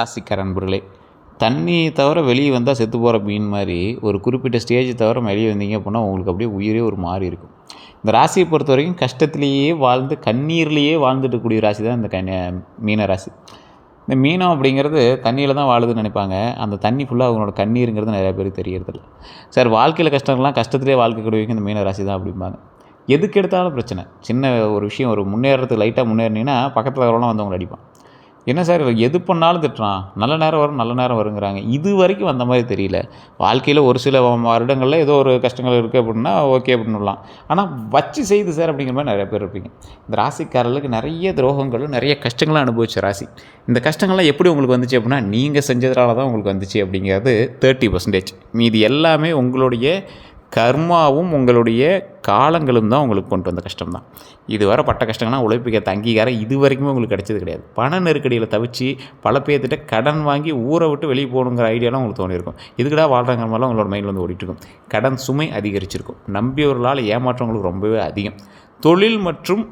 ராசிக்கார நண்பர்களே, தண்ணி தவிர வெளியே வந்தால் செத்து போகிற மீன் மாதிரி ஒரு குறிப்பிட்ட ஸ்டேஜ் தவிர வெளியே வந்தீங்க அப்படின்னா உங்களுக்கு அப்படியே உயிரே ஒரு மாறி இருக்கும். இந்த ராசியை பொறுத்த வரைக்கும் கஷ்டத்துலேயே வாழ்ந்து கண்ணீர்லேயே வாழ்ந்துட்டு கூடிய ராசி தான் இந்த மீன ராசி. இந்த மீனம் அப்படிங்கிறது தண்ணியில் தான் வாழுதுன்னு நினைப்பாங்க. அந்த தண்ணி ஃபுல்லாக அவங்களோட கண்ணீருங்கிறது நிறையா பேருக்கு தெரியறதில்ல. சார் வாழ்க்கையில் கஷ்டங்கள்லாம் கஷ்டத்துலேயே வாழ்க்கக்கூடியவங்க இந்த மீன ராசி தான் அப்படிம்பாங்க. எதுக்கு எடுத்தாலும் பிரச்சனை. சின்ன ஒரு விஷயம் ஒரு முன்னேறதுக்கு லைட்டாக முன்னேறினீங்கன்னா பக்கத்தில் வரலாம் வந்து அவங்களை அடிப்பான். என்ன சார் எது பண்ணாலும் திட்டுறான், நல்ல நேரம் வரும் நல்ல நேரம் வருங்கிறாங்க. இது வரைக்கும் அந்த மாதிரி தெரியல. வாழ்க்கையில் ஒரு சில வருடங்களில் ஏதோ ஒரு கஷ்டங்கள் இருக்குது அப்படின்னா ஓகே அப்படின்னுலாம். ஆனால் வச்சு செய்து சார் அப்படிங்கிற மாதிரி நிறைய பேர் இருப்பீங்க. இந்த ராசிக்காரர்களுக்கு நிறைய துரோகங்களும் நிறைய கஷ்டங்களும் அனுபவிச்ச ராசி. இந்த கஷ்டங்கள்லாம் எப்படி உங்களுக்கு வந்துச்சு அப்படின்னா நீங்கள் செஞ்சதுனால தான் உங்களுக்கு வந்துச்சு அப்படிங்கிறது 30%. மீதி எல்லாமே உங்களுடைய கர்மாவும் உங்களுடைய காலங்களும் தான் உங்களுக்கு கொண்டு வந்த கஷ்டம் தான். இதுவரை பட்ட கஷ்டங்கள்லாம் உழைப்புக்கேற்ற அங்கீகாரம் இது வரைக்குமே உங்களுக்கு கிடைச்சது கிடையாது. பண நெருக்கடியில் தவிச்சு பல பேர்த்திட்ட கடன் வாங்கி ஊரை விட்டு வெளியே போகணுங்கிற ஐடியாலாம் உங்களுக்கு தோணியிருக்கும். இதுக்கடா வாழ்கிறாங்கிற மாதிரிலாம் உங்களோட மைண்டில் வந்து ஓடிட்டுருக்கும். கடன் சுமை அதிகரிச்சிருக்கும். நம்பியவர்களால் ஏமாற்றம் உங்களுக்கு ரொம்பவே அதிகம். தொழில் மற்றும்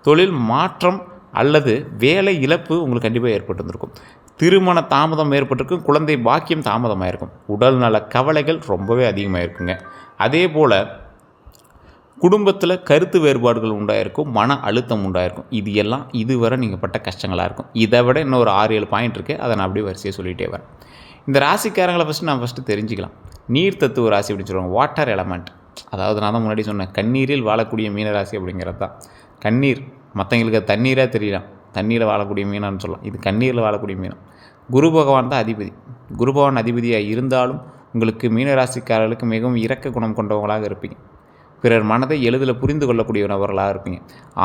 தொழில் மாற்றம் அல்லது வேலை இழப்பு உங்களுக்கு கண்டிப்பாக ஏற்பட்டு வந்திருக்கும். திருமண தாமதம் ஏற்பட்டிருக்கும். குழந்தை பாக்கியம் தாமதமாயிருக்கும். உடல் நல கவலைகள் ரொம்பவே அதிகமாக இருக்குங்க. அதே போல் குடும்பத்தில் கருத்து வேறுபாடுகள் உண்டாயிருக்கும். மன அழுத்தம் உண்டாயிருக்கும். இது எல்லாம் இதுவரை நீங்கள் பட்ட கஷ்டங்களாக இருக்கும். இதை விட இன்னும் ஒரு 6-7 பாயிண்ட் இருக்குது. அதை நான் அப்படியே வரிசையாக சொல்லிகிட்டே வரேன். இந்த ராசிக்காரங்களை ஃபஸ்ட்டு தெரிஞ்சுக்கலாம். நீர் தத்துவ ராசி அப்படின்னு சொல்லுவாங்க. Water element. அதாவது நான் தான் முன்னாடி சொன்னேன், கண்ணீரில் வாழக்கூடிய மீனராசி அப்படிங்கிறது தான். கண்ணீர் மற்றவங்களுக்கு தண்ணீராக தெரியலாம், தண்ணீரில் வாழக்கூடிய மீனான்னு சொல்லலாம். இது கண்ணீரில் வாழக்கூடிய மீனம். குரு பகவான் தான் அதிபதி. குரு பகவான் அதிபதியாக இருந்தாலும் உங்களுக்கு மீனராசிக்காரர்களுக்கு மிகவும் இரக்க குணம் கொண்டவங்களாக இருப்பீங்க. பிறர் மனதை எளிதில் புரிந்து கொள்ளக்கூடிய நபர்களாக இருப்பீங்க.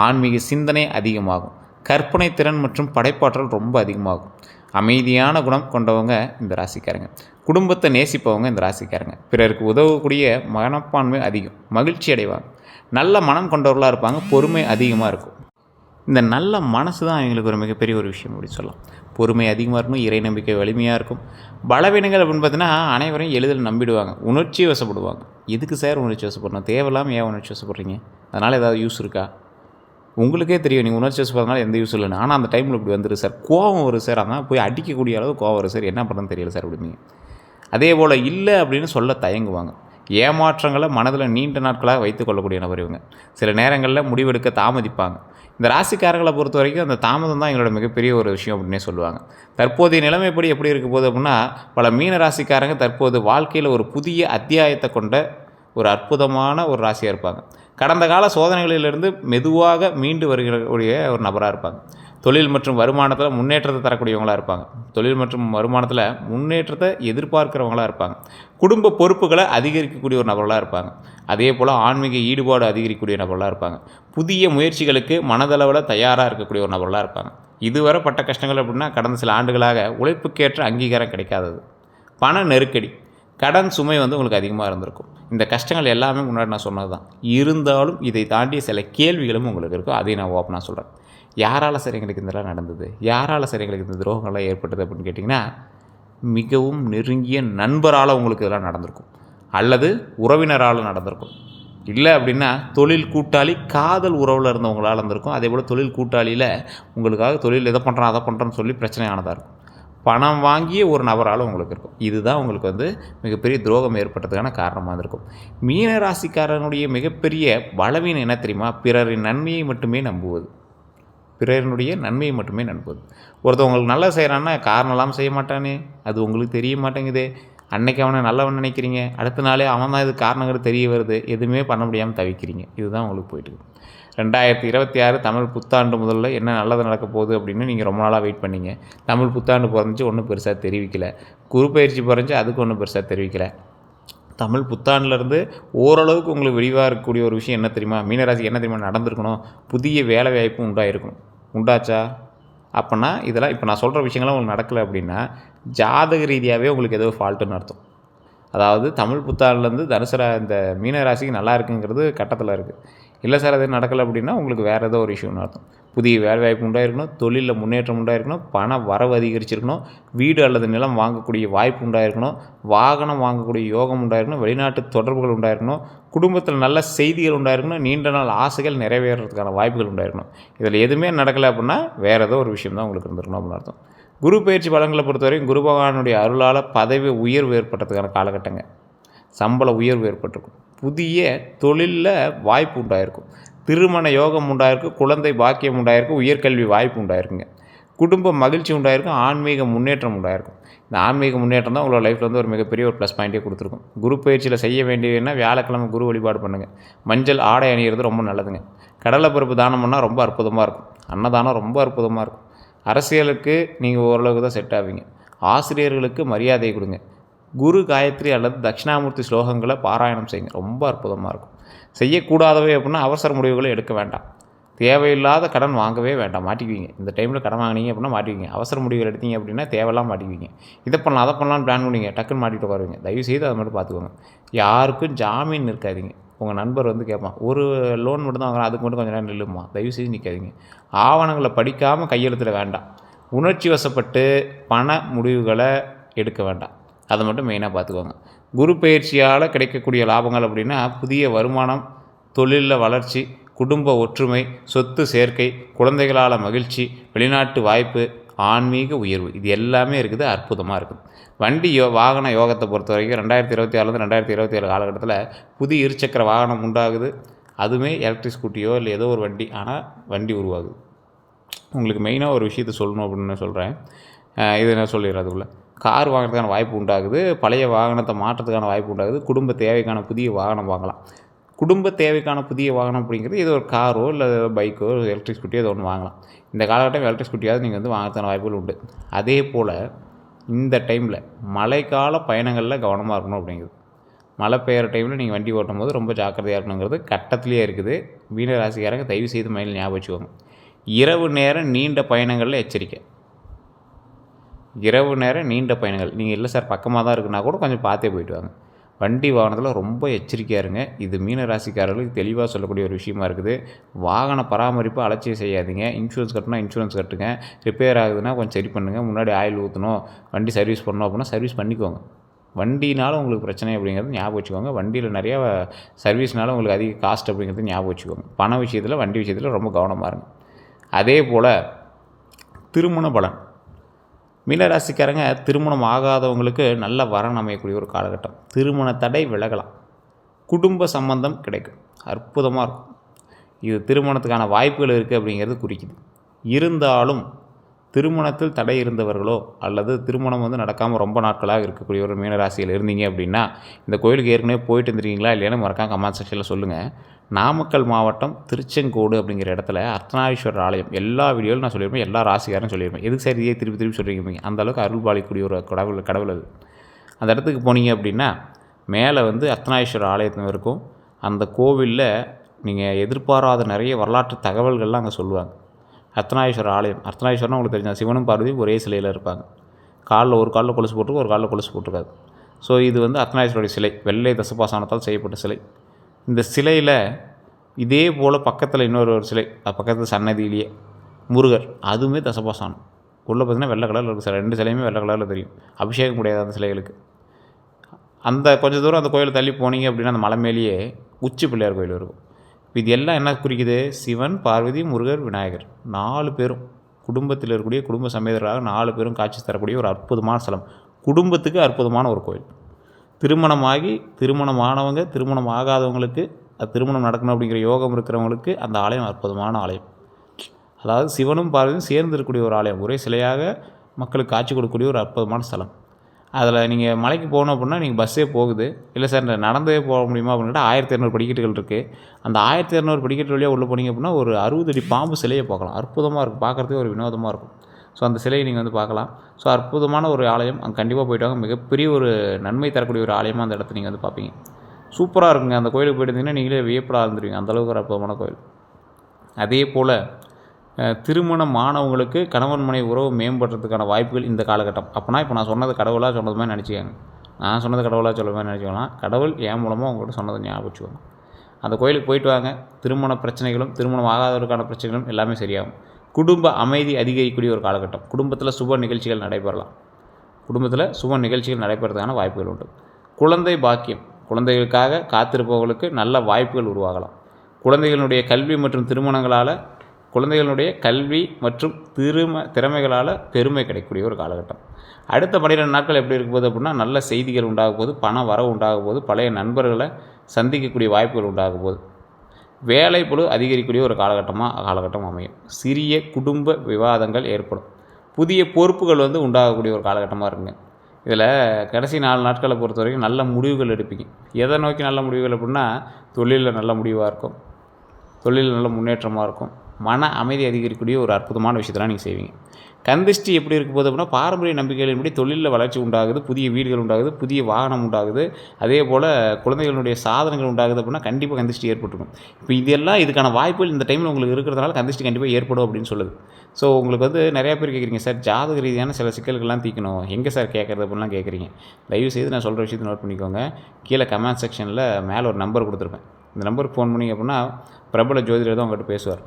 ஆன்மீக சிந்தனை அதிகமாகும். கற்பனை திறன் மற்றும் படைப்பாற்றல் ரொம்ப அதிகமாகும். அமைதியான குணம் கொண்டவங்க இந்த ராசிக்காரங்க. குடும்பத்தை நேசிப்பவங்க இந்த ராசிக்காரங்க. பிறருக்கு உதவக்கூடிய மனப்பான்மை அதிகம். மகிழ்ச்சி அடைவாங்க. நல்ல மனம் கொண்டவர்களாக இருப்பாங்க. பொறுமை அதிகமாக இருக்கும். இந்த நல்ல மனசு தான் எங்களுக்கு ஒரு மிகப்பெரிய ஒரு விஷயம் அப்படி சொல்லலாம். பொறுமை அதிகமாக இருக்கும். இறை நம்பிக்கை வலிமையாக இருக்கும். பலவீனங்கள் அப்படின்னு பார்த்தீங்கன்னா அனைவரையும் எளிதில் நம்பிடுவாங்க. உணர்ச்சி வசப்படுவாங்க. எதுக்கு சார் உணர்ச்சி வசப்படணும்? தேவையில்லாமல் ஏன் உணர்ச்சி வசப்படுறீங்க? அதனால் ஏதாவது யூஸ் இருக்கா? உங்களுக்கே தெரியும் நீங்கள் உணர்ச்சி வசப்படுறதுனால எந்த யூஸ் இல்லைன்னு. ஆனால் அந்த டைமில் இப்படி வந்துடும் சார், கோவம் வரும் சார், அதனால் போய் அடிக்கக்கூடிய அளவு கோவம் வரும் சார், என்ன பண்ணுறதுன்னு தெரியல சார் அப்படிங்க. அதே போல் இல்லை அப்படின்னு சொல்ல தயங்குவாங்க. ஏமாற்றங்களை மனதில் நீண்ட நாட்களாக வைத்து கொள்ளக்கூடிய நபர் இவங்க. சில நேரங்களில் முடிவெடுக்க தாமதிப்பாங்க. இந்த ராசிக்காரர்களை பொறுத்த வரைக்கும் அந்த தாமதம் தான் எங்களோட மிகப்பெரிய ஒரு விஷயம் அப்படின்னே சொல்லுவாங்க. தற்போதைய நிலைமைப்படி எப்படி இருக்க போகுது அப்படின்னா, பல மீன ராசிக்காரங்க தற்போது வாழ்க்கையில் ஒரு புதிய அத்தியாயத்தை கொண்ட ஒரு அற்புதமான ஒரு ராசியாக இருப்பாங்க. கடந்த கால சோதனைகளிலிருந்து மெதுவாக மீண்டு வருகிறக்கூடிய ஒரு நபராக இருப்பாங்க. தொழில் மற்றும் வருமானத்தில் முன்னேற்றத்தை தரக்கூடியவங்களாக இருப்பாங்க. தொழில் மற்றும் வருமானத்தில் முன்னேற்றத்தை எதிர்பார்க்கிறவங்களாக இருப்பாங்க. குடும்ப பொறுப்புகளை அதிகரிக்கக்கூடிய ஒரு நபர்களாக இருப்பாங்க. அதே போல் ஆன்மீக ஈடுபாடு அதிகரிக்கக்கூடிய நபர்களாக இருப்பாங்க. புதிய முயற்சிகளுக்கு மனதளவில் தயாராக இருக்கக்கூடிய ஒரு நபர்களாக இருப்பாங்க. இதுவரை பட்ட கஷ்டங்கள் அப்படின்னா கடந்த சில ஆண்டுகளாக உழைப்புக்கேற்ற அங்கீகாரம் கிடைக்காதது, பண நெருக்கடி, கடன் சுமை உங்களுக்கு அதிகமாக இருந்திருக்கும். இந்த கஷ்டங்கள் எல்லாமே முன்னாடி நான் சொன்னது தான். இருந்தாலும் இதை தாண்டிய சில கேள்விகளும் உங்களுக்கு இருக்கும். அதையும் நான் ஓப்பனாக சொல்கிறேன். யாரால் சார் எங்களுக்கு இதெல்லாம் நடந்தது? யாரால் சார் எங்களுக்கு இந்த துரோகங்கள்லாம் ஏற்பட்டது அப்படின்னு கேட்டிங்கன்னா, மிகவும் நெருங்கிய நண்பரால் உங்களுக்கு இதெல்லாம் நடந்திருக்கும், அல்லது உறவினரால் நடந்திருக்கும். இல்லை அப்படின்னா தொழில் கூட்டாளி காதல் உறவில் இருந்தவங்களால் இருந்திருக்கும். அதே போல் தொழில் கூட்டாளியில் உங்களுக்காக தொழில் எதை பண்ணுறான் அதை பண்ணுறேன்னு சொல்லி பிரச்சனையானதாக இருக்கும். பணம் வாங்கிய ஒரு நபரால் உங்களுக்கு இருக்கும். இதுதான் உங்களுக்கு மிகப்பெரிய துரோகம் ஏற்பட்டதுக்கான காரணமாக இருக்கும். மீனராசிக்காரனுடைய மிகப்பெரிய பலவீனம் என்ன தெரியுமா? பிறரின் நன்மையை மட்டுமே நம்புவது. பிறருடைய நன்மையை மட்டுமே நம்புவது. ஒருத்தவங்களுக்கு நல்லது செய்கிறான்னா காரணம் இல்லாமல் செய்ய மாட்டானே, அது உங்களுக்கு தெரிய மாட்டேங்குது. அன்னைக்கு அவனை நல்லவன் நினைக்கிறீங்க, அடுத்த நாளே அவன் தான் இது காரணங்கள் தெரிய வருது. எதுவுமே பண்ண முடியாமல் தவிக்கிறீங்க. இதுதான் உங்களுக்கு போயிட்டுருக்கு. 2026 தமிழ் புத்தாண்டு முதல்ல என்ன நல்லது நடக்க போகுது அப்படின்னு நீங்கள் ரொம்ப நாளாக வெயிட் பண்ணிங்க. தமிழ் புத்தாண்டு பிறந்துச்சு, ஒன்றும் பெருசாக தெரிவிக்கலை. குரு பயிற்சி பிறந்துச்சு, அதுக்கு ஒன்றும் பெருசாக தெரிவிக்கலை. தமிழ் புத்தாண்டுலேருந்து ஓரளவுக்கு உங்களுக்கு விரிவாக இருக்கக்கூடிய ஒரு விஷயம் என்ன தெரியுமா? மீனராசிக்கு என்ன தெரியுமா நடந்திருக்கணும்? புதிய வேலை வாய்ப்பு உண்டாயிருக்கணும். உண்டாச்சா? அப்போனா இதெல்லாம் இப்போ நான் சொல்கிற விஷயங்கள்லாம் உங்களுக்கு நடக்கலை அப்படின்னா ஜாதக ரீதியாகவே உங்களுக்கு ஏதோ ஃபால்ட்டுன்னு அர்த்தம். அதாவது தமிழ் புத்தாண்டுலேருந்து இந்த மீனராசிக்கு நல்லா இருக்குங்கிறது கட்டத்தில் இருக்குது. இல்லை சார் அது நடக்கலை அப்படின்னா உங்களுக்கு வேறு ஏதோ ஒரு இஷ்யூன்னு அர்த்தம். புதிய வேலைவாய்ப்பு உண்டாயிருக்கணும், தொழிலில் முன்னேற்றம் உண்டாயிருக்கணும், பண வரவு அதிகரிச்சிருக்கணும், வீடு அல்லது நிலம் வாங்கக்கூடிய வாய்ப்பு உண்டாயிருக்கணும், வாகனம் வாங்கக்கூடிய யோகம் உண்டாயிருக்கணும், வெளிநாட்டு தொடர்புகள் உண்டாயிருக்கணும், குடும்பத்தில் நல்ல செய்திகள் உண்டாயிருக்கணும், நீண்ட நாள் ஆசைகள் நிறைவேறதுக்கான வாய்ப்புகள் உண்டாயிருக்கணும். இதில் எதுவுமே நடக்கலை அப்படின்னா வேறு ஏதோ ஒரு விஷயம் தான் உங்களுக்கு இருந்திருக்கணும் அப்படின்னு அர்த்தம். குரு பயிற்சி பலன்களை பொறுத்தவரைக்கும் குரு பகவானுடைய அருளால் பதவி உயர்வு ஏற்பட்டதுக்கான காலகட்டங்க. சம்பள உயர்வு ஏற்பட்டிருக்கும். புதிய தொழிலில் வாய்ப்பு உண்டாயிருக்கும். திருமண யோகம் உண்டாயிருக்கும். குழந்தை பாக்கியம் உண்டாயிருக்கும். உயர்கல்வி வாய்ப்பு உண்டாயிருக்குங்க. குடும்ப மகிழ்ச்சி உண்டாயிருக்கும். ஆன்மீக முன்னேற்றம் உண்டாயிருக்கும். இந்த ஆன்மீக முன்னேற்றம் தான் உங்களோட லைஃப்பில் வந்து ஒரு மிகப்பெரிய ஒரு ப்ளஸ் பாயிண்ட்டே கொடுத்துருக்கும். குரு பயிற்சியில் செய்ய வேண்டியதுன்னா வியாழக்கிழமை குரு வழிபாடு பண்ணுங்கள். மஞ்சள் ஆடை அணிகிறது ரொம்ப நல்லதுங்க. கடலை பருப்பு தானம் பண்ணால் ரொம்ப அற்புதமாக இருக்கும். அன்னதானம் ரொம்ப அற்புதமாக இருக்கும். அரசியலுக்கு நீங்கள் ஓரளவுக்கு தான் செட் ஆவீங்க. ஆசிரியர்களுக்கு மரியாதை கொடுங்க. குரு காயத்ரி அல்லது தட்சிணாமூர்த்தி ஸ்லோகங்களை பாராயணம் செய்யுங்க. ரொம்ப அற்புதமாக இருக்கும். செய்யக்கூடாதவை அப்படின்னா அவசர முடிவுகளை எடுக்க வேண்டாம். தேவையில்லாத கடன் வாங்கவே வேண்டாம், மாட்டிக்குவீங்க. இந்த டைமில் கடன் வாங்கினீங்க அப்படின்னா மாட்டிக்குவீங்க. அவசர முடிவுகள் எடுத்தீங்க அப்படின்னா தேவையெல்லாம் மாட்டிக்குவீங்க. இதை பண்ணலாம் அதை பண்ணலான்னு பிளான் பண்ணுவீங்க, டக்குன்னு மாட்டிட்டு வருவீங்க. தயவுசெய்து அதை மட்டும் பார்த்துக்கோங்க. யாருக்கும் ஜாமீன் இருக்காதீங்க. உங்கள் நண்பர் வந்து கேட்பான், ஒரு லோன் மட்டும் தான் வாங்குறேன், அதுக்கு மட்டும் கொஞ்சம் நேரம் நில்லுமா, தயவுசெய்து நிற்காதீங்க. ஆவணங்களை படிக்காமல் கையெழுத்தில் வேண்டாம். உணர்ச்சி வசப்பட்டு பண முடிவுகளை எடுக்க வேண்டாம். அதை மட்டும் மெயினாக பார்த்துக்கோங்க. குரு பயிற்சியால் கிடைக்கக்கூடிய லாபங்கள் அப்படின்னா புதிய வருமானம், தொழிலில் வளர்ச்சி, குடும்ப ஒற்றுமை, சொத்து சேர்க்கை, குழந்தைகளால் மகிழ்ச்சி, வெளிநாட்டு வாய்ப்பு, ஆன்மீக உயர்வு, இது எல்லாமே இருக்குது. அற்புதமாக இருக்குது. வண்டி வாகன யோகத்தை பொறுத்த வரைக்கும் 2026 2027 காலகட்டத்தில் புதிய இருசக்கர வாகனம் உண்டாகுது. அதுவுமே எலக்ட்ரிக் ஸ்கூட்டியோ இல்லை ஏதோ ஒரு வண்டி, ஆனால் வண்டி உருவாகுது. உங்களுக்கு மெயினாக ஒரு விஷயத்தை சொல்லணும் அப்படின்னு சொல்கிறேன். இது நான் சொல்லிடுறேன். அதுக்குள்ளே கார் வாங்குறதுக்கான வாய்ப்பு உண்டாகுது. பழைய வாகனத்தை மாற்றத்துக்கான வாய்ப்பு உண்டாகுது. குடும்ப தேவைக்கான புதிய வாகனம் வாங்கலாம். குடும்ப தேவைக்கான புதிய வாகனம் அப்படிங்கிறது இது ஒரு காரோ இல்லை பைக்கோ எலக்ட்ரிக் ஸ்கூட்டியோ ஏதோ ஒன்று வாங்கலாம். இந்த காலகட்டம் எலக்ட்ரிக் ஸ்கூட்டியாவது நீங்கள் வந்து வாங்குறதுக்கான வாய்ப்புகள் உண்டு. அதே போல் இந்த டைமில் மழைக்கால பயணங்களில் கவனமாக இருக்கணும் அப்படிங்கிறது. மழை பெய்கிற டைமில் நீங்கள் வண்டி ஓட்டும் போது ரொம்ப ஜாக்கிரதையாக இருக்கணுங்கிறது கட்டத்துலேயே இருக்குது. மீன ராசிக்காரங்க தயவு செய்து மைண்டில் ஞாபகம் வச்சுக்கோங்க. இரவு நேரம் நீண்ட பயணங்களில் எச்சரிக்கை. இரவு நேரம் நீண்ட பயணங்கள் நீங்கள் இல்லை சார் பக்கமாக தான் இருக்குன்னா கூட கொஞ்சம் பார்த்தே போயிட்டு வாங்க. வண்டி வாகனத்தில் ரொம்ப எச்சரிக்கையாக இருங்க. இது மீன ராசிக்காரர்களுக்கு தெளிவாக சொல்லக்கூடிய ஒரு விஷயமா இருக்குது. வாகன பராமரிப்பு அலட்சியம் செய்யாதீங்க. இன்சூரன்ஸ் கட்டணும், இன்சூரன்ஸ் கட்டுங்க. ரிப்பேர் ஆகுதுன்னா கொஞ்சம் சரி பண்ணுங்கள். முன்னாடி ஆயில் ஊற்றணும், வண்டி சர்வீஸ் பண்ணணும் அப்படின்னா சர்வீஸ் பண்ணிக்கோங்க. வண்டினாலும் உங்களுக்கு பிரச்சனை அப்படிங்கிறது ஞாபகம் வச்சுக்கோங்க. வண்டியில் நிறையா சர்வீஸ்னால உங்களுக்கு அதிக காஸ்ட் அப்படிங்கிறது ஞாபகம் வச்சுக்கோங்க. பண விஷயத்தில், வண்டி விஷயத்தில் ரொம்ப கவனமாக இருங்க. அதே போல் திருமண பலன். மீனராசிக்காரங்க திருமணம் ஆகாதவங்களுக்கு நல்ல வரன் அமையக்கூடிய ஒரு காலகட்டம். திருமண தடை விலகலாம். குடும்ப சம்பந்தம் கிடைக்கும். அற்புதமாக இருக்கும். இது திருமணத்துக்கான வாய்ப்புகள் இருக்குது அப்படிங்கிறது குறிக்குது. இருந்தாலும் திருமணத்தில் தடை இருந்தவர்களோ அல்லது திருமணம் வந்து நடக்காமல் ரொம்ப நாட்களாக இருக்கக்கூடிய ஒரு மீனராசியில் இருந்தீங்க அப்படின்னா இந்த கோயிலுக்கு ஏற்கனவே போயிட்டு இருந்துருக்கீங்களா இல்லையானு மறக்காம கமெண்ட் செக்ஷனில் சொல்லுங்கள். நாமக்கல் மாவட்டம் திருச்செங்கோடு அப்படிங்கிற இடத்துல அர்த்தநாரீஸ்வரர் ஆலயம். எல்லா வீடியோவில் நான் சொல்லியிருப்பேன், எல்லா ராசிக்காரும் சொல்லியிருப்பேன். எதுக்கு சார் இதே திருப்பி திருப்பி சொல்கிறீங்க? அந்தளவுக்கு அருள் பாலிக்கூடிய ஒரு கடவுள் அது. அந்த இடத்துக்கு போனீங்க அப்படின்னா மேலே வந்து அர்த்தநாரீஸ்வரர் ஆலயத்தில் இருக்கும். அந்த கோவிலில் நீங்கள் எதிர்பாராத நிறைய வரலாற்று தகவல்கள்லாம் அங்கே சொல்லுவாங்க. அர்த்தநாரீஸ்வரர் ஆலயம். அர்த்தநாரீஸ்வரர்னா உங்களுக்கு தெரிஞ்ச சிவனும் பார்வதியும் ஒரே சிலையில் இருப்பாங்க. ஒரு காலில் கொலுசு போட்டிருக்கும், ஒரு காலில் கொலுசு போட்டிருக்காது. ஸோ இது வந்து அர்த்தநாரீஸ்வரருடைய சிலை. வெள்ளை தசபாசானத்தால் செய்யப்பட்ட சிலை. இந்த சிலையில் இதே போல் பக்கத்தில் இன்னொரு சிலை, பக்கத்தில் சன்னதியிலேயே முருகர், அதுவுமே தசபாசானம். உள்ளே பார்த்தீங்கன்னா வெள்ளை கலரில் இருக்குது. 2 சிலையுமே வெள்ளை கலரில் தெரியும். அபிஷேகம் கிடையாது அந்த சிலைகளுக்கு. அந்த கொஞ்சம் தூரம் அந்த கோயிலை தள்ளி போனீங்க அப்படின்னா அந்த மலை மேலேயே உச்சி பிள்ளையார் கோயில் இருக்கும். இது எல்லாம் என்ன குறிக்குது? சிவன், பார்வதி, முருகர், விநாயகர் 4 பேரும் குடும்பத்தில் இருக்கக்கூடிய குடும்ப சமேதராக 4 பேரும் காட்சி தரக்கூடிய ஒரு அற்புதமான ஸ்தலம். குடும்பத்துக்கு அற்புதமான ஒரு கோயில். திருமணமாகி திருமணமானவங்க, திருமணம் ஆகாதவங்களுக்கு, அது திருமணம் நடக்கணும் அப்படிங்கிற யோகம் இருக்கிறவங்களுக்கு அந்த ஆலயம் அற்புதமான ஆலயம். அதாவது சிவனும் பார்வதியும் சேர்ந்து இருக்கக்கூடிய ஒரு ஆலயம். ஒரே சிலையாக மக்களுக்கு காட்சி கொடுக்கக்கூடிய ஒரு அற்புதமான ஸ்தலம். அதில் நீங்கள் மலைக்கு போகணும் அப்படின்னா நீங்கள் பஸ்ஸே போகுது. இல்லை சார் நடந்தே போக முடியுமா அப்படின்னா 1200 படிக்கட்டுகள் இருக்குது. அந்த 1200 படிக்கட்டு வழியாக உள்ளே போனீங்க அப்படின்னா ஒரு 60 அடி பாம்பு சிலையை பார்க்கலாம். அற்புதமாக இருக்கும். பார்க்குறதுக்கு ஒரு வினோதமாக இருக்கும். ஸோ அந்த சிலையை நீங்கள் வந்து பார்க்கலாம். ஸோ அற்புதமான ஒரு ஆலயம். அங்கே கண்டிப்பாக போய்ட்டு வாங்க. மிகப்பெரிய ஒரு நன்மை தரக்கூடிய ஒரு ஆலயமாக அந்த இடத்த நீங்கள் வந்து பார்ப்பீங்க. சூப்பராக இருக்குங்க. அந்த கோயிலுக்கு போய்ட்டு இருந்தீங்கன்னா நீங்களே வியப்படாக இருந்துருவீங்க. அந்தளவுக்கு ஒரு அற்புதமான கோயில். அதே போல் திருமணமானவங்களுக்கு கணவன் மனைவி உறவு மேம்படுறதுக்கான வாய்ப்புகள் இந்த காலகட்டம். அப்போனா இப்போ நான் சொன்னது கடவுளாக சொன்னது மாதிரி நினச்சிக்கோங்க. நான் சொன்னது கடவுளாக சொல்ல மாதிரி நினச்சிக்கலாம். கடவுள் என் மூலமாக உங்கள்கிட்ட சொன்னதை ஞாபகம் வச்சுக்கோங்க. அந்த கோயிலுக்கு போயிட்டு வாங்க. திருமண பிரச்சனைகளும் திருமணம் ஆகாதவருக்கான பிரச்சனைகளும் எல்லாமே சரியாகும். குடும்ப அமைதி அதிகரிக்கக்கூடிய ஒரு காலகட்டம். குடும்பத்தில் சுப நிகழ்ச்சிகள் நடைபெறலாம். குடும்பத்தில் சுப நிகழ்ச்சிகள் நடைபெறதுக்கான வாய்ப்புகள் உண்டு. குழந்தை பாக்கியம். குழந்தைகளுக்காக காத்திருப்பவர்களுக்கு நல்ல வாய்ப்புகள் உருவாகலாம். குழந்தைகளுடைய கல்வி மற்றும் திருமணங்களால் குழந்தைகளுடைய கல்வி மற்றும் திறமைகளால் பெருமை கிடைக்கக்கூடிய ஒரு காலகட்டம். அடுத்த 12 நாட்கள் எப்படி இருக்கும்போது அப்படின்னா, நல்ல செய்திகள் உண்டாகும் போது, பண வரவு உண்டாகும் போது, பழைய நண்பர்களை சந்திக்கக்கூடிய வாய்ப்புகள் உண்டாகும் போது, வேலைப்பளு அதிகரிக்கக்கூடிய ஒரு காலகட்டம் அமையும். சிறிய குடும்ப விவாதங்கள் ஏற்படும். புதிய பொறுப்புகள் உண்டாகக்கூடிய ஒரு காலகட்டமாக இருக்குங்க. இதில் கடைசி 4 நாட்களை பொறுத்த வரைக்கும் நல்ல முடிவுகள் எடுப்பீங்க. எதை நோக்கி நல்ல முடிவுகள் அப்படின்னா, தொழிலில் நல்ல முடிவாக இருக்கும், தொழிலில் நல்ல முன்னேற்றமாக இருக்கும், மன அமைதி அதிகரிக்கக்கூடிய ஒரு அற்புதமான விஷயத்தெல்லாம் நீங்கள் செய்வீங்க. கந்திஷ்டி எப்படி இருக்கும் போது அப்படின்னா, பாரம்பரிய நம்பிக்கைகளின்படி தொழிலில் வளர்ச்சி உண்டாகுது, புதிய வீடுகள் உண்டாகுது, புதிய வாகனம் உண்டாகுது, அதே போல் குழந்தைகளுடைய சாதனைகள் உண்டாகுது அப்படின்னா கண்டிப்பாக கந்திஷ்டி ஏற்பட்டுருக்கும். இப்போ இதெல்லாம் இதுக்கான வாய்ப்புகள் இந்த டைமில் உங்களுக்கு இருக்கிறதுனால கந்திஷ்டி கண்டிப்பாக ஏற்படும் அப்படின்னு சொல்லுது. ஸோ உங்களுக்கு நிறைய பேர் கேட்குறீங்க, சார் ஜாதக ரீதியான சில சிக்கல்கள்லாம் தீர்க்கணும், எங்கே சார் கேட்குறது அப்படின்லாம் கேட்குறீங்க. தயவுசெய்து நான் சொல்கிற விஷயத்தை நோட் பண்ணிக்கோங்க. கீழே கமெண்ட் செக்ஷனில் மேலே ஒரு நம்பர் கொடுத்துருப்பேன். இந்த நம்பருக்கு ஃபோன் பண்ணிங்க அப்படின்னா பிரபல ஜோதிடர் தான் உங்கள்கிட்ட பேசுவார்.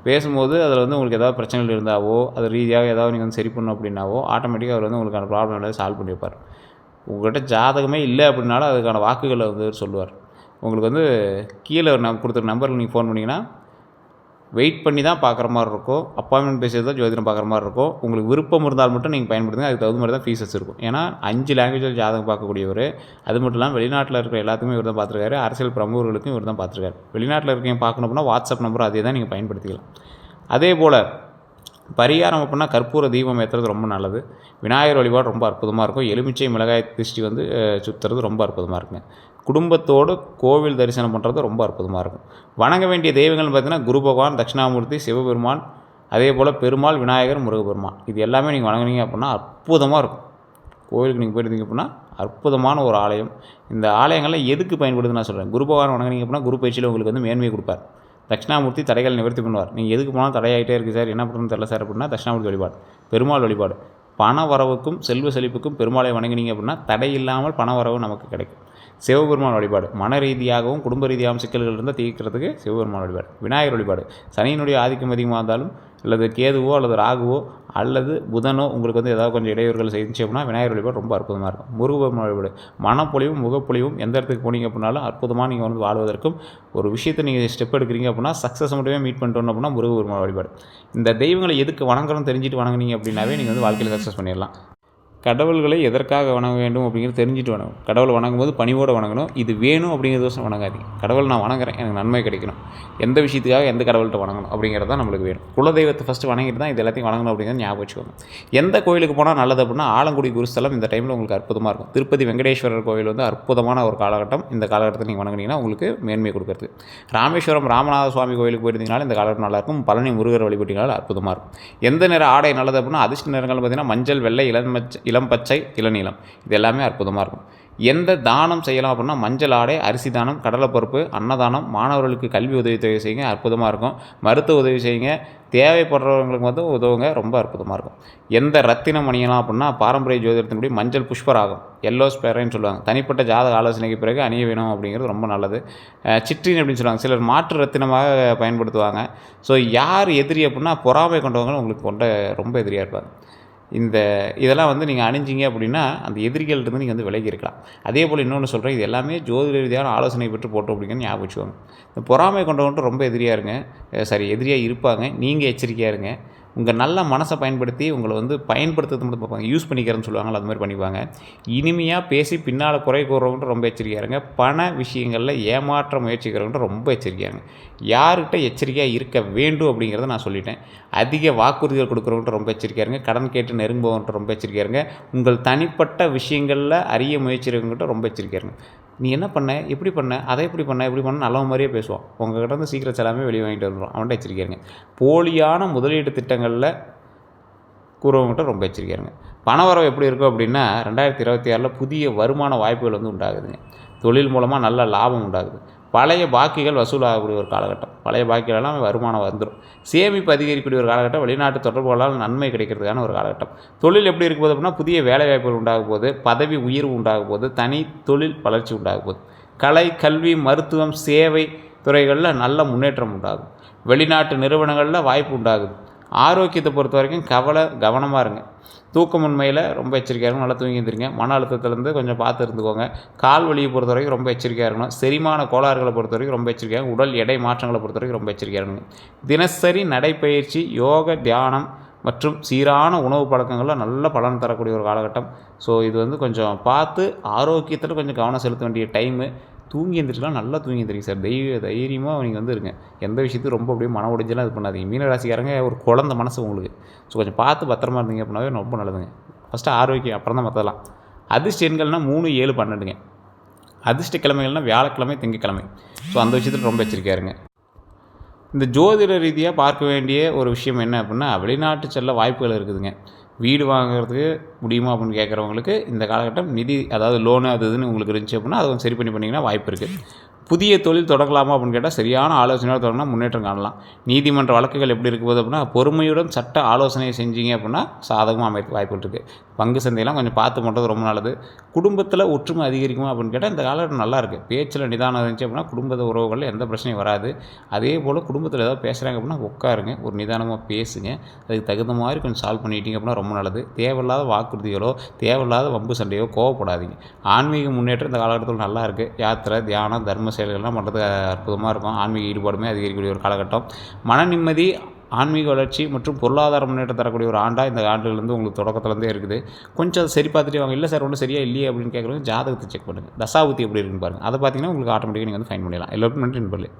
பேசும்போது அதில் உங்களுக்கு ஏதாவது பிரச்சனைகள் இருந்தாவோ, அது ரீதியாக ஏதாவது நீங்கள் சரி பண்ணணும் அப்படின்னாவோ, ஆட்டோமேட்டிக்காக அவர் உங்களுக்கான ப்ராப்ளம் ஏதாவது சால்வ் பண்ணி வைப்பார். உங்கள்கிட்ட ஜாதகமே இல்லை அப்படின்னாலும் அதுக்கான வாக்குகளை சொல்லுவார். உங்களுக்கு கீழே நான் கொடுத்துருக்க நம்பருக்கு நீங்கள் ஃபோன் பண்ணிங்கன்னா வெயிட் பண்ணி தான் பார்க்குற மாதிரி இருக்கும், அப்பாயின்மெண்ட் பேசுறது தான் ஜோதிடம் பார்க்குற மாதிரி இருக்கும். உங்களுக்கு விருப்பம் இருந்தால் மட்டும் நீங்கள் பயன்படுத்துங்க. அதுக்கு தகுந்த மாதிரி தான் ஃபீஸஸ் இருக்கும். ஏன்னா 5 லாங்குவேஜில் ஜாதகம் பார்க்கக்கூடியவர். அது மட்டும் இல்லாமல் வெளிநாட்டில் இருக்கிற எல்லாத்துக்குமே இவர் தான் பார்த்துருக்காரு. அரசியல் பிரமுகர்களுக்கும் இவர் தான் பார்த்துருக்காரு. வெளிநாட்டில் இருக்கீங்க பார்க்கணும் அப்படின்னா வாட்ஸ்அப் நம்பர் அதே தான் நீங்கள் பயன்படுத்திக்கலாம். அதே போல் பரிகாரம் அப்படின்னா கற்பூர தீபம் ஏற்றுறது ரொம்ப நல்லது. விநாயகர் வழிபாடு ரொம்ப அற்புதமாக இருக்கும். எலுமிச்சை மிளகாய் திருஷ்டி சுற்றுறது ரொம்ப அற்புதமாக இருக்குங்க. குடும்பத்தோடு கோவில் தரிசனம் பண்ணுறது ரொம்ப அற்புதமாக இருக்கும். வணங்க வேண்டிய தெய்வங்கள்னு பார்த்திங்கன்னா குரு பகவான், தட்சிணாமூர்த்தி, சிவபெருமான், அதே போல் பெருமாள், விநாயகர், முருகப்பெருமான், இது எல்லாமே நீங்கள் வணங்குனீங்க அப்படின்னா அற்புதமாக இருக்கும். கோவிலுக்கு நீங்கள் போயிருந்தீங்க அப்படின்னா அற்புதமான ஒரு ஆலயம். இந்த ஆலயங்கள்லாம் எதுக்கு பயன்படுதுன்னு நான் சொல்கிறேன். குரு பகவான் வணங்குனீங்க அப்படின்னா குரு பயிற்சியில் உங்களுக்கு மேன்மையை கொடுப்பார். தட்சிணாமூர்த்தி தடைகள் நிவர்த்தி பண்ணுவார். நீங்கள் எதுக்கு போனாலும் தடையாகிட்டே இருக்குது சார், என்ன பண்ணுறதுன்னு தெரியல சார் அப்படின்னா தட்சிணாமூர்த்தி வழிபாடு, பெருமாள் வழிபாடு. பண வரவுக்கும் செல்வ செழிப்புக்கும் பெருமாளை வணங்கினீங்க அப்படின்னா தடை இல்லாமல் பண வரவு நமக்கு கிடைக்கும். சிவபெருமான் வழிபாடு, மன ரீதியாகவும் குடும்ப ரீதியாகவும் சிக்கல்கள் இருந்தால் தீர்க்கிறதுக்கு சிவபெருமான் வழிபாடு. விநாயகர் வழிபாடு, சனியினுடைய ஆதிக்கம் அதிகமாக இருந்தாலும் அல்லது கேதுவோ அல்லது ராகுவோ அல்லது புதனோ உங்களுக்கு ஏதாவது கொஞ்சம் இடையூறுகள் செஞ்சு அப்படின்னா விநாயகர் வழிபாடு ரொம்ப அற்புதமாக இருக்கும். முருகப்பெருமான் வழிபாடு, மனப்பொழிவும் முகப்பொழிவும் எந்த இடத்துக்கு போனீங்க அப்படின்னாலும் அற்புதமாக நீங்கள் வாழ்வதற்கும் ஒரு விஷயத்தை நீங்கள் ஸ்டெப் எடுக்கிறீங்க அப்படின்னா சக்ஸஸ் மட்டுமே மீட் பண்ணிட்டோம் அப்படின்னா முருகப்பெருமான் வழிபாடு. இந்த தெய்வங்களை எதுக்கு வணங்கணும்னு தெரிஞ்சுட்டு வணங்குனீங்க அப்படின்னாவே நீங்கள் வாழ்க்கையில் சக்ஸஸ் பண்ணிடலாம். கடவுள்களை எதற்காக வணங்க வேண்டும் அப்படிங்கிறது தெரிஞ்சுட்டு வணங்கணும். கடவுளை வணங்கும்போது பணிவோடு வணங்கணும். இது வேணும் அப்படிங்கிறதோசம் வணங்காதீங்க. கடவுள் நான் வணங்குறேன், எனக்கு நன்மை கிடைக்கணும், எந்த விஷயத்துக்காக எந்த கடவுள்கிட்ட வணங்கணும் அப்படிங்கிறது தான் நம்மளுக்கு வேணும். குலதெய்வத்தை ஃபஸ்ட்டு வணங்கிட்டு தான் இது எல்லாத்தையும் வணங்கணும் அப்படிங்கிறது ஞாபகம் வச்சுக்கோங்க. எந்த கோயிலுக்கு போனால் நல்லது அப்படின்னா ஆலங்குடி குருஸ்தலம் இந்த டைமில் உங்களுக்கு அற்புதமாக இருக்கும். திருப்பதி வெங்கடேஸ்வரர் கோவில் அற்புதமான ஒரு காலகட்டம். இந்த காலகட்டத்தில் நீங்கள் வணங்குனீங்கன்னா உங்களுக்கு மேன்மை கொடுக்குறது. ராமேஸ்வரம் ராமநாத சுவாமி கோயிலுக்கு போயிருந்தீங்கனாலும் இந்த காலகட்டம் நல்லாயிருக்கும். பழனி முருகர் வழிபட்டீங்கனாலும் அற்புதமாக இருக்கும். எந்த நிற ஆடை நல்லது அப்படின்னா அதிர்ஷ்ட நிறங்கள் பார்த்திங்கன்னா மஞ்சள், வெள்ளை, இளம் பச்சை, இளநீலம், இது எல்லாமே அற்புதமாக இருக்கும். எந்த தானம் செய்யலாம் அப்படின்னா மஞ்சள் ஆடை, அரிசி தானம், கடலைப்பருப்பு, அன்னதானம், மாணவர்களுக்கு கல்வி உதவி செய்யுங்க, அற்புதமாக இருக்கும். மருத்துவ உதவி செய்யுங்க, தேவைப்படுறவங்களுக்கு உதவுங்க, ரொம்ப அற்புதமாக இருக்கும். எந்த ரத்தினம் அணியலாம் அப்படின்னா பாரம்பரிய ஜோதிடத்தின்படி மஞ்சள் புஷ்பராகம், எல்லோ ஸ்பேரைன்னு சொல்லுவாங்க. தனிப்பட்ட ஜாதக ஆலோசனைக்கு பிறகு அணிய வேணும் அப்படிங்கிறது ரொம்ப நல்லது. சிற்றின் அப்படின்னு சொல்லுவாங்க, சிலர் மாற்று ரத்தினமாக பயன்படுத்துவாங்க. ஸோ யார் எதிரி அப்படின்னா பொறாமை கொண்டவங்களும் உங்களுக்கு ரொம்ப எதிரியாக இருப்பாங்க. இதெல்லாம் நீங்கள் அணிஞ்சிங்க அப்படின்னா அந்த எதிரிகள்கிட்ட நீங்கள் விலகி இருக்கலாம். அதே போல் இன்னொன்று சொல்கிறேன், இது எல்லாமே ஜோதிட ரீதியான ஆலோசனை பெற்று போட்டோம் அப்படிங்கிறது ஞாபகம் வச்சுக்கோங்க. இந்த பொறாமை கொண்டவன்ட்டு ரொம்ப எதிரியாக இருங்க, எதிரியாக இருப்பாங்க. நீங்கள் எச்சரிக்கையாக இருங்க. உங்கள் நல்ல மனசை பயன்படுத்தி உங்களை பயன்படுத்துறது மட்டும் பார்ப்பாங்க. யூஸ் பண்ணிக்கிறேன்னு சொல்லுவாங்களா, அது மாதிரி பண்ணிப்பாங்க. இனிமையாக பேசி பின்னால் குறை கூறுறவங்கள்ட்ட ரொம்ப எச்சரிக்கையாக இருங்க. பண விஷயங்களில் ஏமாற்ற முயற்சிக்கிறவங்கள்ட்ட ரொம்ப எச்சரிக்கையாக இருங்க. யார்கிட்ட எச்சரிக்கையாக இருக்க வேண்டும் அப்படிங்கிறத நான் சொல்லிட்டேன். அதிக வாக்குறுதிகள் கொடுக்குறவங்கள்ட்ட ரொம்ப எச்சரிக்கையாக இருங்க. கடன் கேட்டு நெருங்குபவன்கிட்ட ரொம்ப எச்சரிக்கையாக இருங்க. உங்கள் தனிப்பட்ட விஷயங்களில் அறிய முயற்சிக்கிறவங்கள்ட்ட ரொம்ப எச்சரிக்கையாக இருங்க. நீ என்ன பண்ண, எப்படி பண்ண, அதை எப்படி பண்ண நல்ல மாதிரியே பேசுவான். உங்கள்கிட்ட சீக்கிரட்ஸ் எல்லாமே வெளியே வாங்கிட்டு வந்துடும். அவன்கிட்ட எச்சரிக்கையாருங்க. போலியான முதலீட்டு திட்டங்களில் கூறவங்ககிட்ட ரொம்ப எச்சரிக்கையாருங்க. பணவரவு எப்படி இருக்கும் அப்படின்னா 2026 புதிய வருமான வாய்ப்புகள் உண்டாகுதுங்க. தொழில் மூலமாக நல்ல லாபம் உண்டாகுது. பழைய பாக்கிகள் வசூலாகக்கூடிய ஒரு காலகட்டம். பழைய பாக்கிகளெல்லாம் வருமானம் வந்துடும். சேமிப்பு அதிகரிக்கக்கூடிய ஒரு காலகட்டம். வெளிநாட்டு தொடர்புகளால் நன்மை கிடைக்கிறதுக்கான ஒரு காலகட்டம். தொழில் எப்படி இருக்கும்போது அப்படின்னா புதிய வேலைவாய்ப்புகள் உண்டாகும் போது, பதவி உயர்வு உண்டாகும் போது, தனி தொழில் வளர்ச்சி உண்டாகும் போது, கலை, கல்வி, மருத்துவம், சேவை துறைகளில் நல்ல முன்னேற்றம் உண்டாகும். வெளிநாட்டு நிறுவனங்களில் வாய்ப்பு உண்டாகுது. ஆரோக்கியத்தை பொறுத்த வரைக்கும் கவனமாக இருங்க. தூக்கமின்மையில் ரொம்ப எச்சரிக்கையாக இருக்கணும். நல்லா தூங்கி எழுந்திரிங்க. மன அழுத்தத்துலேருந்து கொஞ்சம் பார்த்து இருந்துக்கோங்க. கால் வலியை பொறுத்த வரைக்கும் ரொம்ப எச்சரிக்கையாக இருக்கணும். செரிமான கோளாறுகளை பொறுத்த வரைக்கும் ரொம்ப எச்சரிக்கையாக, உடல் எடை மாற்றங்களை பொறுத்த வரைக்கும் ரொம்ப எச்சரிக்கையாக இருக்கணும். தினசரி நடைப்பயிற்சி, யோக, தியானம் மற்றும் சீரான உணவு பழக்கங்களில் நல்ல பலன் தரக்கூடிய ஒரு காலகட்டம். ஸோ இது கொஞ்சம் பார்த்து ஆரோக்கியத்தில் கொஞ்சம் கவனம் செலுத்த வேண்டிய டைமு. தூங்கி எழுந்திரிக்கலாம், நல்லா தூங்கி எழுந்திரிங்க சார். தைரியமாக நீங்கள் இருங்க. எந்த விஷயத்தையும் ரொம்ப அப்படியே மன உடைஞ்செல்லாம் இது பண்ணாதீங்க. மீனராசிக்காரங்க ஒரு குழந்த மனசு உங்களுக்கு. ஸோ கொஞ்சம் பார்த்து பத்திரமா இருந்தீங்க அப்படின்னாவே ரொம்ப நல்லதுங்க. ஃபஸ்ட்டு ஆரோக்கியம், அப்புறம் தான் மற்றதெல்லாம். அதிர்ஷ்ட எண்கள்னால் 3, 7, 12ங்க. அதிர்ஷ்ட கிழமைகள்னால் வியாழக்கிழமை, திங்கக்கிழமை. ஸோ அந்த விஷயத்தில் ரொம்ப எச்சரிக்கையாக இருங்க. இந்த ஜோதிட ரீதியாக பார்க்க வேண்டிய ஒரு விஷயம் என்ன அப்படின்னா, வெளிநாட்டு செல்ல வாய்ப்புகள் இருக்குதுங்க. வீடு வாங்குறதுக்கு முடியுமா அப்படின்னு கேட்குறவங்களுக்கு இந்த காலகட்டம் நிதி, அதாவது லோனு அது இதுன்னு உங்களுக்கு இருந்துச்சு அப்படின்னா அதை சரி பண்ணிங்கன்னா வாய்ப்பு இருக்குது. புதிய தொழில் தொடங்கலாமா அப்படின்னு கேட்டால் சரியான ஆலோசனையோடு தொடங்கினா முன்னேற்றம் காணலாம். நீதிமன்ற வழக்குகள் எப்படி இருக்குது அப்படின்னா பொறுமையுடன் சட்ட ஆலோசனை செஞ்சீங்க அப்படின்னா சாதகமாக அமைக்க வாய்ப்புகள் இருக்குது. பங்கு சந்தையெல்லாம் கொஞ்சம் பார்த்து பண்ணுறது ரொம்ப நல்லது. குடும்பத்தில் ஒற்றுமை அதிகரிக்குமா அப்படின்னு கேட்டால் இந்த காலகட்டம் நல்லா இருக்குது. பேச்சில் நிதானம் இருந்துச்சு அப்படின்னா குடும்ப உறவுகளில் எந்த பிரச்சனையும் வராது. அதே போல் குடும்பத்தில் ஏதாவது பேசுகிறாங்க அப்படின்னா உட்காருங்க, ஒரு நிதானமாக பேசுங்க. அதுக்கு தகுந்த மாதிரி கொஞ்சம் சால்வ் பண்ணிட்டீங்க அப்படின்னா ரொம்ப நல்லது. தேவையில்லாத வாக்குறுதிகளோ தேவையில்லாத வம்பு சண்டையோ கோவப்படாதீங்க. ஆன்மீக முன்னேற்றம் இந்த காலகட்டத்தில் நல்லா இருக்குது. யாத்திரை, தியானம், தர்ம செயல்கள்லாம் பண்ணுறது அற்புதமாக இருக்கும். ஆன்மீக ஈடுபாடுமே அதிகரிக்கக்கூடிய ஒரு காலகட்டம். மன நிம்மதி, ஆன்மீக வளர்ச்சி மற்றும் பொருளாதார முன்னேற்றம் தரக்கூடிய ஒரு ஆண்டாக இந்த ஆண்டுலேருந்து உங்களுக்கு தொடக்கத்துலேருந்தே இருக்குது. கொஞ்சம் அதை சரி பார்த்துட்டு வாங்க. இல்லை சார் ஒன்றும் சரியாக இல்லையே அப்படின்னு கேட்குறவங்க ஜாதகத்தை செக் பண்ணுங்கள். தசாபுத்தி எப்படி இருக்குன்னு பாருங்கள். அதை பார்த்தீங்கன்னா உங்களுக்கு ஆட்டோமேட்டிக்காக நீங்கள் ஃபைன் பண்ணிடலாம். எல்லோருக்கும் நன்றி நண்பர்களே.